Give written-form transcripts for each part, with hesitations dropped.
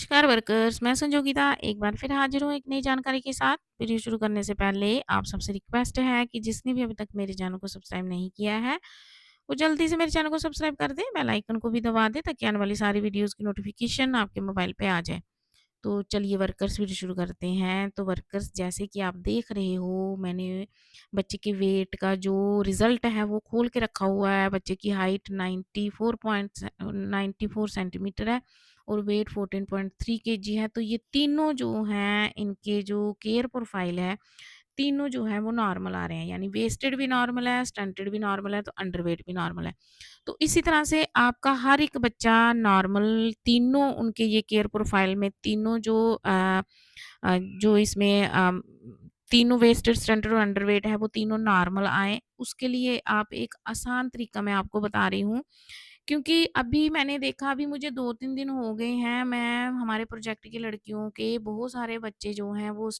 नमस्कार वर्कर्स, मैं संजोगिता एक बार फिर हाजिर हूँ एक नई जानकारी के साथ। वीडियो शुरू करने से पहले आप सबसे रिक्वेस्ट है कि जिसने भी अभी तक मेरे चैनल को सब्सक्राइब नहीं किया है, वो जल्दी से मेरे चैनल को सब्सक्राइब कर दें, बेल आइकन को भी दबा दें ताकि आने वाली सारी वीडियोज़ की नोटिफ़िकेशन आपके मोबाइल पे आ जाए। तो चलिए वर्कर्स वीडियो शुरू करते हैं। तो वर्कर्स जैसे कि आप देख रहे हो, मैंने बच्चे के वेट का जो रिज़ल्ट है वो खोल के रखा हुआ है। बच्चे की हाइट 94 सेंटीमीटर है और वेट 14.3 केजी है। तो ये तीनों जो हैं इनके जो केयर प्रोफाइल है, तीनों जो है वो नॉर्मल आ रहे हैं। यानी वेस्टेड भी नॉर्मल है, स्टंटेड भी नॉर्मल है, तो अंडरवेट भी नॉर्मल है। तो इसी तरह से आपका हर एक बच्चा नॉर्मल तीनों उनके ये केयर प्रोफाइल में तीनों जो इसमें तीनों वेस्टेड, स्टंटेड और अंडरवेट है वो तीनों नॉर्मल आएँ, उसके लिए आप एक आसान तरीका मैं आपको बता रही हूँ। क्योंकि अभी मैंने देखा अभी मुझे 2-3 दिन हो गए हैं, मैं हमारे प्रोजेक्ट की लड़कियों के बहुत सारे बच्चे जो हैं वो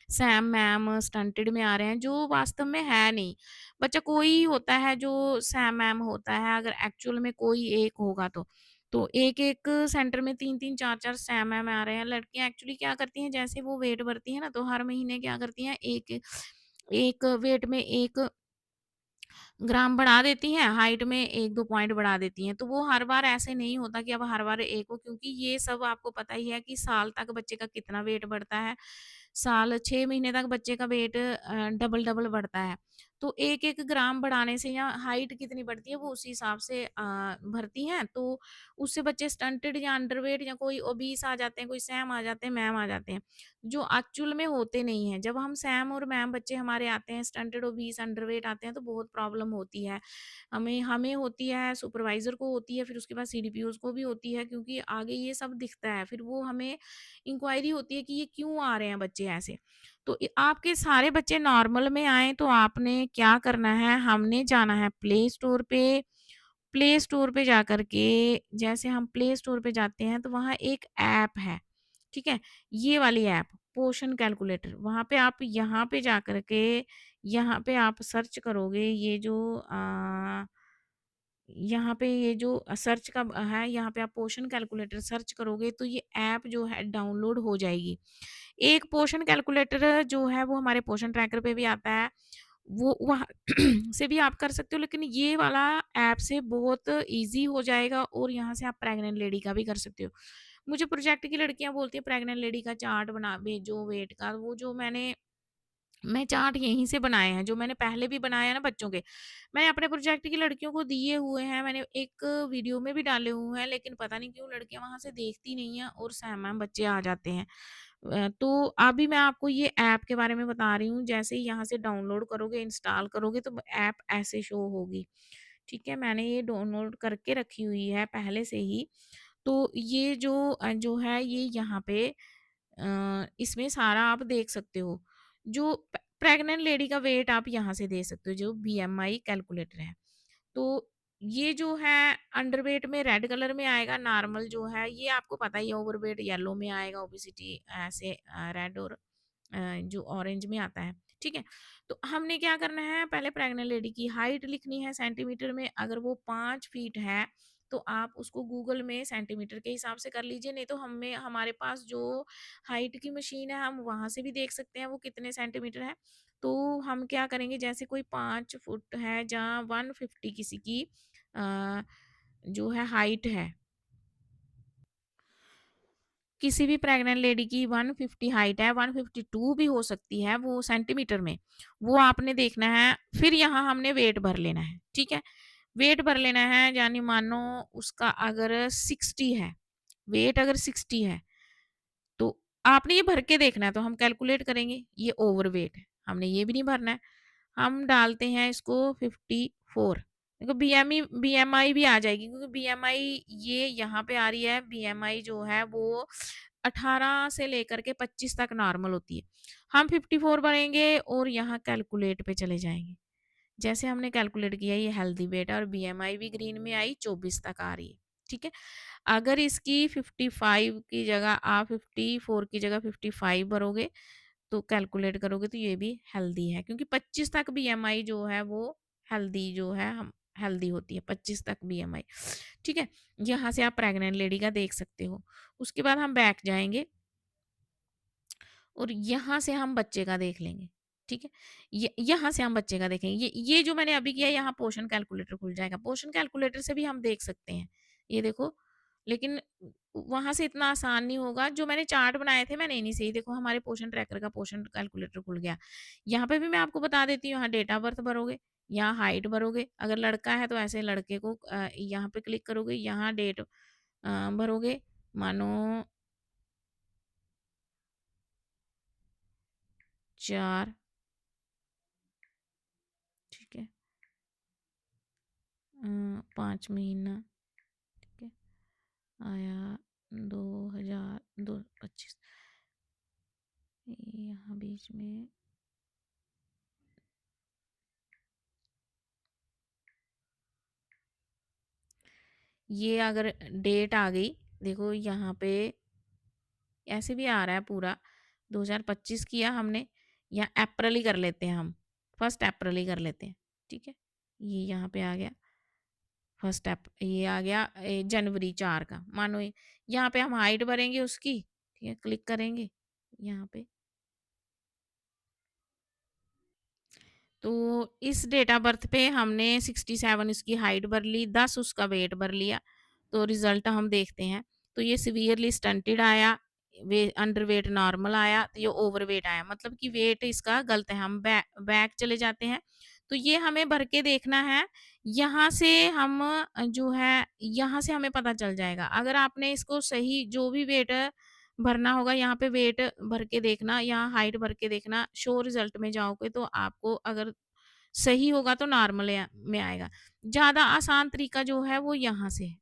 सैम मैम स्टंटेड में आ रहे हैं, जो वास्तव में है नहीं। बच्चा कोई होता है जो सैम मैम होता है, अगर एक्चुअल में कोई एक होगा तो। तो एक-एक सेंटर में 3-3 4-4 सैम मैम आ रहे हैं। लड़कियाँ एक्चुअली क्या करती हैं, जैसे वो वेट भरती हैं ना, तो हर महीने क्या करती हैं, एक एक वेट में 1 ग्राम बढ़ा देती हैं, हाइट में 1-2 पॉइंट बढ़ा देती हैं। तो वो हर बार ऐसे नहीं होता कि अब हर बार 1 हो, क्योंकि ये सब आपको पता ही है कि साल तक बच्चे का कितना वेट बढ़ता है। साल 6 महीने तक बच्चे का वेट डबल-डबल बढ़ता है। तो 1-1 ग्राम बढ़ाने से या हाइट कितनी बढ़ती है वो उसी हिसाब से भरती हैं। तो उससे बच्चे स्टंटेड या अंडरवेट या कोई ओबीस आ जाते हैं, कोई सैम आ जाते हैं, मैम आ जाते हैं, जो एक्चुअल में होते नहीं हैं। जब हम सैम और मैम बच्चे हमारे आते हैं, स्टंटेड, ओबीस, अंडरवेट आते हैं तो बहुत प्रॉब्लम होती है। हमें हमें होती है, सुपरवाइज़र को होती है, फिर उसके बाद सीडीपीओज़ को भी होती है, क्योंकि आगे ये सब दिखता है। फिर वो हमें इंक्वायरी होती है कि ये क्यों आ रहे हैं बच्चे ऐसे। तो आपके सारे बच्चे नॉर्मल में आएँ तो आपने क्या करना है, हमने जाना है प्ले स्टोर पे जाकर के, जैसे हम प्ले स्टोर पे जाते हैं तो वहाँ एक ऐप है, ठीक है? ये वाली ऐप पोर्शन कैलकुलेटर, वहाँ पे आप यहाँ पे जाकर के यहाँ पे आप सर्च करोगे ये जो यहाँ पे ये जो सर्च का है, यहाँ पे आप पोर्शन कैलकुलेटर सर्च करोगे तो ये ऐप जो है डाउनलोड हो जाएगी। एक पोर्शन कैलकुलेटर जो है वो हमारे पोर्शन ट्रैकर पे भी आता है, वो वहाँ से भी आप कर सकते हो, लेकिन ये वाला ऐप से बहुत ईज़ी हो जाएगा और यहाँ से आप प्रेग्नेंट लेडी का भी कर सकते हो। मुझे प्रोजेक्ट की लड़कियाँ बोलती हैं प्रेग्नेंट लेडी का चार्ट बना भेजो वेट का, वो जो मैं चार्ट यहीं से बनाए हैं, जो मैंने पहले भी बनाए हैं ना बच्चों के, मैंने अपने प्रोजेक्ट की लड़कियों को दिए हुए हैं, मैंने एक वीडियो में भी डाले हुए हैं, लेकिन पता नहीं क्यों लड़कियाँ वहाँ से देखती नहीं हैं और सहम बच्चे आ जाते हैं। तो अभी मैं आपको ये ऐप के बारे में बता रही हूँ, जैसे ही यहाँ से डाउनलोड करोगे, इंस्टॉल करोगे तो ऐप ऐसे शो होगी। ठीक है, मैंने ये डाउनलोड करके रखी हुई है पहले से ही। तो ये जो है ये यहाँ पे इसमें सारा आप देख सकते हो। जो प्रेग्नेंट लेडी का वेट आप यहाँ से दे सकते हो, जो बीएमआई कैलकुलेटर है। तो ये जो है अंडरवेट में रेड कलर में आएगा, नॉर्मल जो है ये आपको पता ही है, ओवरवेट येलो में आएगा, ओबेसिटी ऐसे रेड और जो ऑरेंज में आता है, ठीक है? तो हमने क्या करना है, पहले प्रेग्नेंट लेडी की हाइट लिखनी है सेंटीमीटर में, अगर वो 5 फीट है, तो आप उसको गूगल में सेंटीमीटर के हिसाब से कर लीजिए, नहीं तो हमारे पास जो हाइट की मशीन है, हम वहाँ से भी देख सकते हैं वो कितने सेंटीमीटर है। तो हम क्या करेंगे, जैसे कोई 5 फुट है, जहाँ 150 किसी की अ, जो है हाइट है, किसी भी प्रेग्नेंट लेडी की 150 हाइट है, 152 भी हो सकती है वो सेंटीमीटर में, वो आपने देखना है। फिर यहाँ हमने वेट भर लेना है, ठीक है? वेट भर लेना है, यानी मानो उसका अगर 60 है, वेट अगर 60 है, तो आपने ये भर के देखना है, तो हम कैलकुलेट करेंगे, ये ओवरवेट है, हमने ये भी नहीं भरना है। हम डालते हैं इसको 54, देखो बीएमआई भी आ जाएगी, क्योंकि बीएमआई ये यहाँ पे आ रही है, बीएमआई जो है वो 18 से लेकर के 25 तक नॉर्मल होती है। हम 54 भरेंगे और यहाँ कैलकुलेट पे चले जाएँगे। जैसे हमने कैलकुलेट किया, ये हेल्दी वेट है और बीएमआई भी ग्रीन में आई, 24 तक आ रही है, ठीक है? अगर इसकी 55 की जगह आप 54 की जगह 55 भरोगे, तो कैलकुलेट करोगे तो ये भी हेल्दी है, क्योंकि 25 तक बीएमआई जो है वो हेल्दी जो है, हम हेल्दी होती है, 25 तक बीएमआई, ठीक है? यहाँ से आप प्रेग्नेंट लेडी का देख सकते हो। उसके बाद हम बैक जाएँगे और यहाँ से हम बच्चे का देख लेंगे, ठीक है? यहाँ से हम बच्चे का देखेंगे। ये जो मैंने अभी किया, यहाँ पोर्शन कैलकुलेटर खुल जाएगा। पोर्शन कैलकुलेटर से भी हम देख सकते हैं, ये देखो। लेकिन वहाँ से इतना आसान नहीं होगा। जो मैंने चार्ट बनाए थे, मैंने इन्हीं से ही, देखो, हमारे पोर्शन ट्रैकर का पोर्शन कैलकुलेटर खुल गया। यहाँ पे भी मैं आपको बता देती हूँ, यहाँ डेट ऑफ बर्थ भरोगे, यहाँ हाइट भरोगे। अगर लड़का है तो ऐसे लड़के को यहाँ पे क्लिक करोगे, यहाँ डेट भरोगे, मानो 4, ठीक है? 5 महीना, ठीक है? आया 2025, यहाँ बीच में ये अगर डेट आ गई, देखो यहाँ पे ऐसे भी आ रहा है पूरा, 2025 किया हमने, या अप्रैल ही कर लेते हैं हम, 1 अप्रैल ही कर लेते हैं, ठीक है? ये यहाँ पे आ गया 1 ये आ गया जनवरी 4 का, मानो यहाँ पे हम हाइट भरेंगे उसकी, ठीक है? क्लिक करेंगे यहाँ पे, तो इस डेट ऑफ बर्थ पे हमने 67 इसकी हाइट भर ली, 10 उसका वेट भर लिया। तो रिजल्ट हम देखते हैं। तो ये सीवियरली स्टंटेड आया, वे अंडर वेट नॉर्मल आया, तो ये ओवर वेट आया, मतलब कि वेट इसका गलत है। हम बैक चले जाते हैं, तो ये हमें भर के देखना है। यहाँ से हम जो है, यहाँ से हमें पता चल जाएगा। अगर आपने इसको सही जो भी वेट भरना होगा, यहाँ पे वेट भर के देखना, यहाँ हाइट भर के देखना, शो रिजल्ट में जाओगे तो आपको अगर सही होगा तो नॉर्मल में आएगा। ज़्यादा आसान तरीका जो है वो यहाँ से है।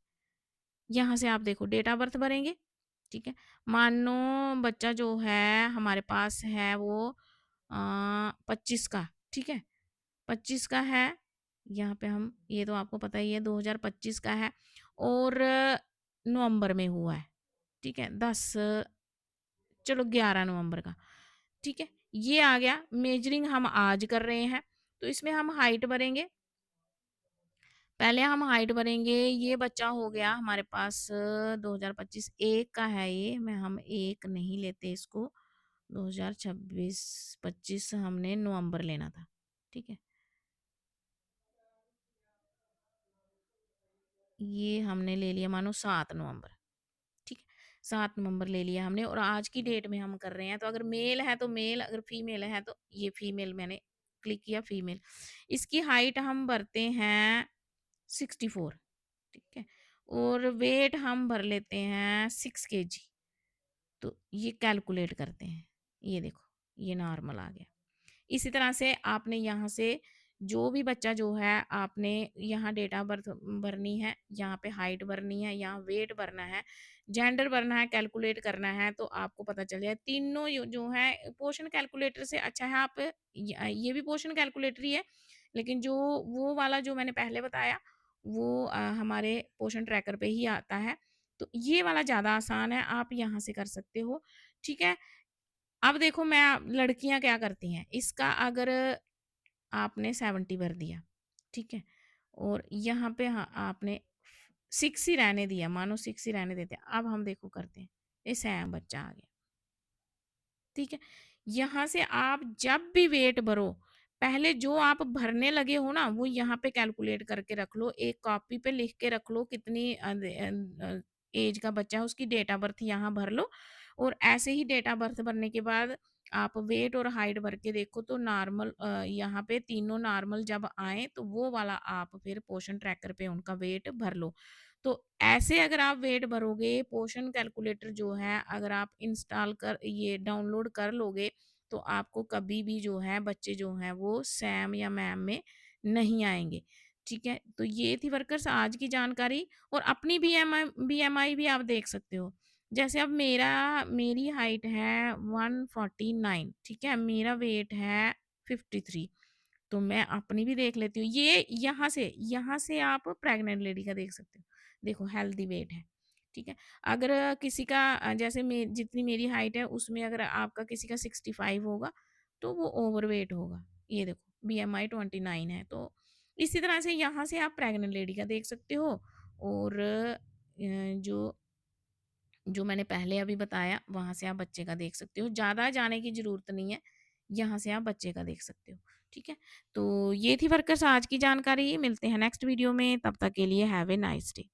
यहाँ से आप देखो डेट ऑफ बर्थ भरेंगे, ठीक है? मानो बच्चा जो है हमारे पास है वो 25 का, ठीक है? 25 का है, यहाँ पे हम, ये तो आपको पता ही है 2025 का है, और नवंबर में हुआ है, ठीक है? 10, चलो 11 नवंबर का, ठीक है? ये आ गया। मेजरिंग हम आज कर रहे हैं, तो इसमें हम हाइट भरेंगे। पहले हम हाइट भरेंगे, ये बच्चा हो गया हमारे पास 2025 1 का है ये, मैं हम 1 नहीं लेते इसको, 2026-25 हमने नवंबर लेना था, ठीक है? ये हमने ले लिया मानो 7 नवंबर, ठीक है? 7 नवंबर ले लिया हमने, और आज की डेट में हम कर रहे हैं। तो अगर मेल है तो मेल, अगर फीमेल है तो ये फीमेल, मैंने क्लिक किया फीमेल। इसकी हाइट हम भरते हैं 64, ठीक है? और वेट हम भर लेते हैं 6 केजी। तो ये कैलकुलेट करते हैं। ये देखो, ये नॉर्मल आ गया। इसी तरह से आपने यहाँ से जो भी बच्चा जो है, आपने यहाँ डेट ऑफ बर्थ भरनी है, यहाँ पे हाइट भरनी है, यहाँ वेट भरना है, जेंडर भरना है, कैलकुलेट करना है, तो आपको पता चल जाए। तीनों जो है पोर्शन कैलकुलेटर से अच्छा है, आप ये भी पोर्शन कैलकुलेटर ही है, लेकिन जो वो वाला जो मैंने पहले बताया, वो हमारे पोर्शन ट्रैकर पे ही आता है। तो ये वाला ज़्यादा आसान है, आप यहाँ से कर सकते हो, ठीक है? अब देखो, मैं लड़कियाँ क्या करती हैं, इसका अगर आपने 70 भर दिया, ठीक है? और यहाँ पे हाँ, आपने 6 ही रहने दिया, मानो 6 ही रहने देते हैं। अब हम देखो करते हैं, ये सैम बच्चा आ गया, ठीक है? यहाँ से आप जब भी वेट भरो, पहले जो आप भरने लगे हो ना, वो यहाँ पे कैलकुलेट करके रख लो, एक कॉपी पे लिख के रख लो, कितनी एज का बच्चा है, उसकी डेट ऑफ बर्थ यहाँ भर लो, और ऐसे ही डेट ऑफ बर्थ भरने के बाद आप वेट और हाइट भर के देखो, तो नॉर्मल यहाँ पे तीनों नॉर्मल जब आए, तो वो वाला आप फिर पोर्शन ट्रैकर पे उनका वेट भर लो। तो ऐसे अगर आप वेट भरोगे, पोर्शन कैलकुलेटर जो है अगर आप इंस्टॉल कर ये डाउनलोड कर लोगे, तो आपको कभी भी जो है बच्चे जो हैं वो सैम या मैम में नहीं आएँगे, ठीक है? तो ये थी वर्कर्स आज की जानकारी, और अपनी बीएमआई भी आप देख सकते हो। जैसे अब मेरी हाइट है 149, ठीक है? मेरा वेट है 53, तो मैं अपनी भी देख लेती हूँ। ये यहाँ से आप प्रेग्नेंट लेडी का देख सकते हो। देखो हेल्दी वेट है, ठीक है? अगर किसी का जैसे जितनी मेरी हाइट है उसमें अगर आपका किसी का 65 होगा, तो वो ओवरवेट होगा। ये देखो बीएमआई 29 है, तो इसी तरह से यहाँ से आप प्रेग्नेंट लेडी का देख सकते हो और जो जो मैंने पहले अभी बताया वहाँ से आप बच्चे का देख सकते हो। ज़्यादा जाने की ज़रूरत नहीं है, यहाँ से आप बच्चे का देख सकते हो, ठीक है? तो ये थी वर्कर्स आज की जानकारी, मिलते हैं नेक्स्ट वीडियो में, तब तक के लिए हैव ए नाइस डे।